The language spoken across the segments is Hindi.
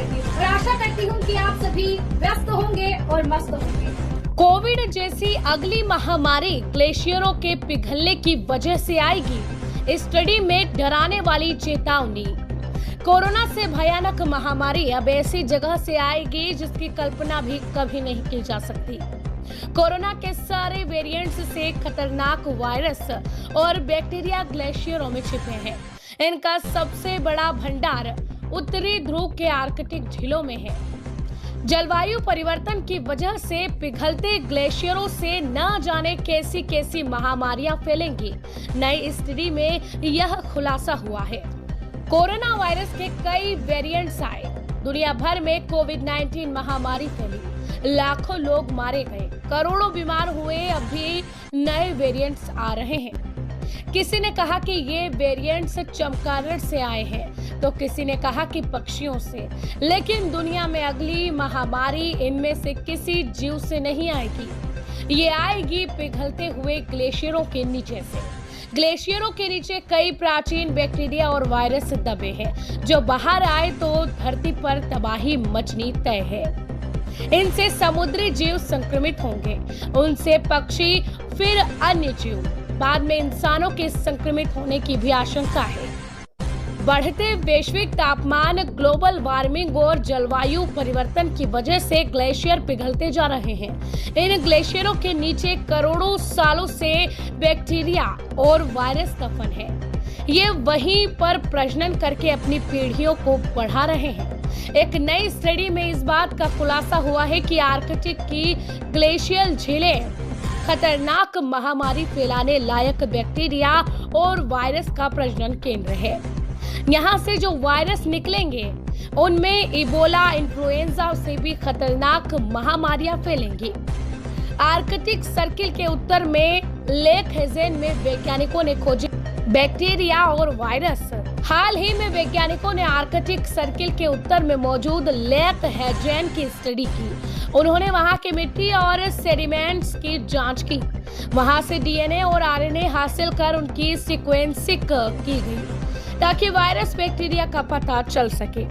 थी और आशा करती हूँ कि आप सभी व्यस्त होंगे और मस्त होंगे। कोविड जैसी अगली महामारी ग्लेशियरों के पिघलने की वजह से आएगी, इस स्टडी में डराने वाली चेतावनी। कोरोना से भयानक महामारी अब ऐसी जगह से आएगी जिसकी कल्पना भी कभी नहीं की जा सकती। कोरोना के सारे वेरिएंट्स से खतरनाक वायरस और बैक्टीरिया ग्लेशियरों में छिपे हैं। इनका सबसे बड़ा भंडार उत्तरी ध्रुव के आर्कटिक झीलों में है। जलवायु परिवर्तन की वजह से पिघलते ग्लेशियरों से न जाने कैसी कैसी महामारियां फैलेंगी। नई स्टडी में यह खुलासा हुआ है। कोरोना वायरस के कई वेरिएंट्स आए, दुनिया भर में कोविड-19 महामारी फैली, लाखों लोग मारे गए, करोड़ों बीमार हुए। अब भी नए वेरिएंट्स आ रहे हैं। किसी ने कहा कि ये वेरिएंट्स चमगादड़ से आए हैं, तो किसी ने कहा कि पक्षियों से। लेकिन दुनिया में अगली महामारी इनमें से किसी जीव से नहीं आएगी, ये आएगी पिघलते हुए ग्लेशियरों के नीचे से। ग्लेशियरों के नीचे कई प्राचीन बैक्टीरिया और वायरस दबे हैं, जो बाहर आए तो धरती पर तबाही मचनी तय है। इनसे समुद्री जीव संक्रमित होंगे, उनसे पक्षी, फिर अन्य जीव, बाद में इंसानों के संक्रमित होने की भी आशंका है। बढ़ते वैश्विक तापमान, ग्लोबल वार्मिंग और जलवायु परिवर्तन की वजह से ग्लेशियर पिघलते जा रहे हैं। इन ग्लेशियरों के नीचे करोड़ों सालों से बैक्टीरिया और वायरस दफन है। ये वहीं पर प्रजनन करके अपनी पीढ़ियों को बढ़ा रहे हैं। एक नई स्टडी में इस बात का खुलासा हुआ है कि आर्कटिक की ग्लेशियल झीलें खतरनाक महामारी फैलाने लायक बैक्टीरिया और वायरस का प्रजनन केंद्र है। यहाँ से जो वायरस निकलेंगे उनमें इबोला, इन्फ्लुएंजा से भी खतरनाक महामारियां फैलेंगी। आर्कटिक सर्किल के उत्तर में लेक हेजेन में वैज्ञानिकों ने खोजे बैक्टीरिया और वायरस। हाल ही में वैज्ञानिकों ने आर्कटिक सर्किल के उत्तर में मौजूद लेक हेजेन की स्टडी की। उन्होंने वहां की मिट्टी और सेडिमेंट्स की जांच की। वहां से डीएनए और आरएनए हासिल कर उनकी सीक्वेंसिंग की गई ताकि वायरस बैक्टीरिया का पता चल सके।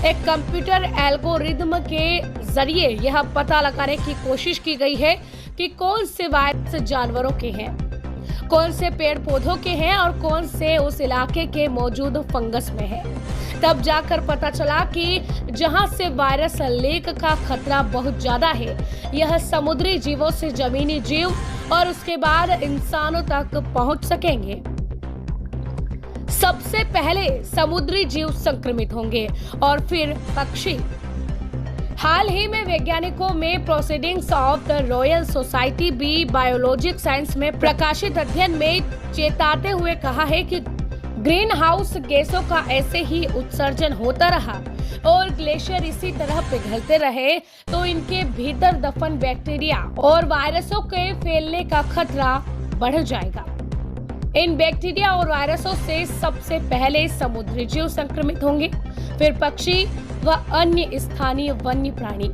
एक कंप्यूटर एल्गोरिदम के जरिए यह पता लगाने की कोशिश की गई है कि कौन से वायरस जानवरों के हैं, कौन से पेड़ पौधों के हैं और कौन से उस इलाके के मौजूद फंगस में है। तब जाकर पता चला कि जहां से वायरस लीक का खतरा बहुत ज्यादा है, यह समुद्री जीवों से जमीनी जीव और उसके बाद इंसानों तक पहुंच सकेंगे। सबसे पहले समुद्री जीव संक्रमित होंगे और फिर पक्षी। हाल ही में वैज्ञानिकों में proceedings of the Royal Society B biologic science में प्रकाशित अध्ययन में चेताते हुए कहा है कि ग्रीन हाउस गैसों का ऐसे ही उत्सर्जन होता रहा और ग्लेशियर इसी तरह पिघलते रहे तो इनके भीतर दफन बैक्टीरिया और वायरसों के फैलने का खतरा बढ़ जाएगा। इन बैक्टीरिया और वायरसों से सबसे पहले समुद्री जीव संक्रमित होंगे, फिर पक्षी व अन्य स्थानीय वन्य प्राणी।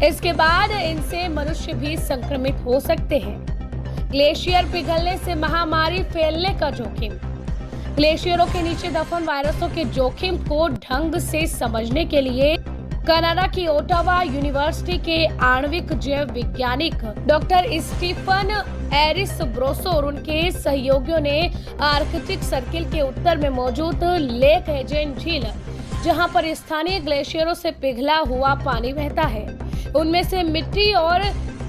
इसके बाद इनसे मनुष्य भी संक्रमित हो सकते हैं। ग्लेशियर पिघलने से महामारी फैलने का जोखिम। ग्लेशियरों के नीचे दफन वायरसों के जोखिम को ढंग से समझने के लिए कनाडा की ओटावा यूनिवर्सिटी के आणविक जैव वैज्ञानिक डॉक्टर स्टीफन एरिस ब्रोसो और उनके सहयोगियों ने आर्कटिक सर्किल के उत्तर में मौजूद लेक हेजेन झील, जहां पर स्थानीय ग्लेशियरों से पिघला हुआ पानी बहता है, उनमें से मिट्टी और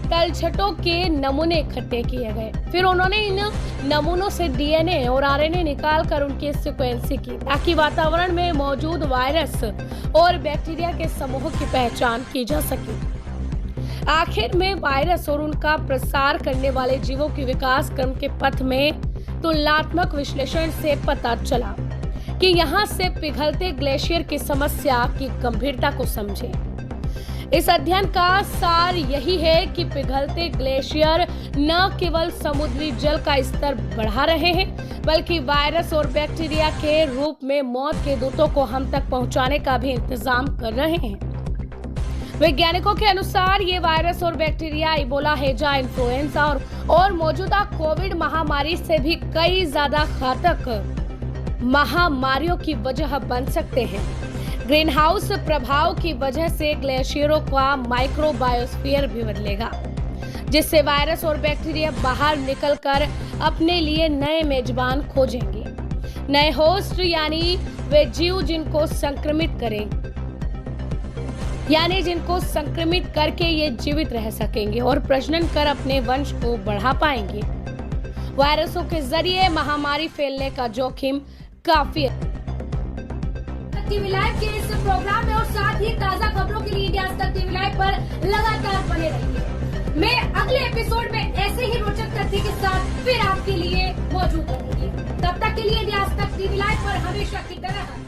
तलछटों के नमूने इकट्ठे किए गए। फिर उन्होंने इन नमूनों से डीएनए और आरएनए निकालकर उनकी सीक्वेंसिंग की ताकि वातावरण में मौजूद वायरस और बैक्टीरिया के समूह की पहचान की जा सके। आखिर में वायरस और उनका प्रसार करने वाले जीवों के विकास क्रम के पथ में तुलनात्मक विश्लेषण से पता चला कि यहाँ से पिघलते ग्लेशियर की समस्या की गंभीरता को समझें। इस अध्ययन का सार यही है कि पिघलते ग्लेशियर न केवल समुद्री जल का स्तर बढ़ा रहे हैं, बल्कि वायरस और बैक्टीरिया के रूप में मौत के दूतों को हम तक पहुंचाने का भी इंतजाम कर रहे हैं। वैज्ञानिकों के अनुसार ये वायरस और बैक्टीरिया इबोला, हैजा, इन्फ्लुएंजा और मौजूदा कोविड महामारी से भी कई ज्यादा घातक महामारियों की वजह बन सकते हैं। ग्रीन हाउस प्रभाव की वजह से ग्लेशियरों का माइक्रोबायोस्फीयर भी बदलेगा, जिससे वायरस और बैक्टीरिया बाहर निकलकर अपने लिए नए मेजबान खोजेंगे, नए होस्ट यानी वे जीव जिनको संक्रमित करके ये जीवित रह सकेंगे और प्रजनन कर अपने वंश को बढ़ा पाएंगे। वायरसों के जरिए महामारी फैलने का जोखिम काफी है। टीवी लाइव के इस प्रोग्राम में और साथ ही ताजा खबरों के लिए इंडिया आज तक टीवी लाइव पर लगातार बने रहिए। मैं अगले एपिसोड में ऐसे ही रोचक तथ्य के साथ फिर आपके लिए मौजूद रहूंगी। तब तक के लिए इंडिया आज तक टीवी लाइव पर हमेशा की तरह